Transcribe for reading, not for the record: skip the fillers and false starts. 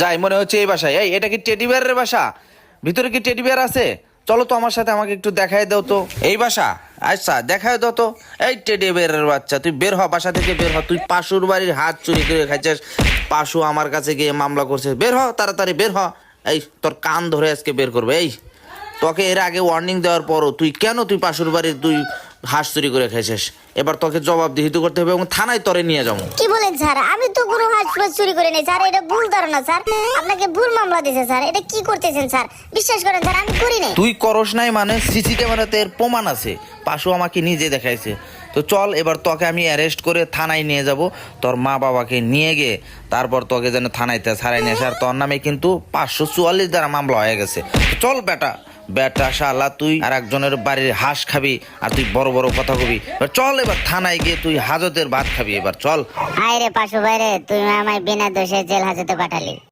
যাই মনে হচ্ছে এই বাসায়। এই এটা কি টেডি বিয়ারের বাসা? ভিতরে কি টেডি বিয়ার আছে? চলো তো আমার সাথে, আমাকে একটু দেখাই দাও তো এই বাসা। আচ্ছা দেখাই দাও তো। এই টেডি বিয়ারের বাচ্চা, তুই বের হ, বাসা থেকে বের হ। তুই পাশুর বাড়ির হাত চুরি করে খাইছিস, পাশু আমার কাছে গিয়ে মামলা করছে। বের হ, তাড়াতাড়ি বের হ। এই তোর কান ধরে আজকে বের করবে। এই তোকে এর আগে ওয়ার্নিং দেওয়ার পরও তুই কেন তুই পাশুর বাড়ির তুই হাঁস চুরি করে খাইছিস? এবার তোকে জবাবদিহিত করতে হবে এবং থানায় তরে নিয়ে যাবো। কি বলেন স্যার? আমি তো কোনো হাঁস চুরি করে নেই স্যার, এটা ভুল ধারণা স্যার। আপনাকে ভুল মামলা দিয়েছে স্যার। এটা কি করতেছেন স্যার? বিশ্বাস করেন স্যার, আমি করি নাই। তুই করস নাই মানে সিসি ক্যামেরাতে এর প্রমাণ আছে, পাশু আমাকে নিজে দেখাইছে। তো চল এবার তোকে আমি অ্যারেস্ট করে থানায় নিয়ে যাব। তোর মা বাবাকে নিয়ে গিয়ে তারপর তোকে যেন থানাইতে ছাড়াই নিয়ে আসে। আর তোর নামে কিন্তু 544 দ্বারা মামলা হয়ে গেছে। চল বেটা, বেটা শালা তুই আর একজনের বাড়ির হাঁস খাবি আর তুই বড় বড় কথা কবি। এবার চল এবার থানায় গিয়ে তুই হাজতের ভাত খাবি। এবার চল। হায় রে পাশু ভাই রে, তুমি আমায় বিনা দোষে জেল হাজতে পাঠালি।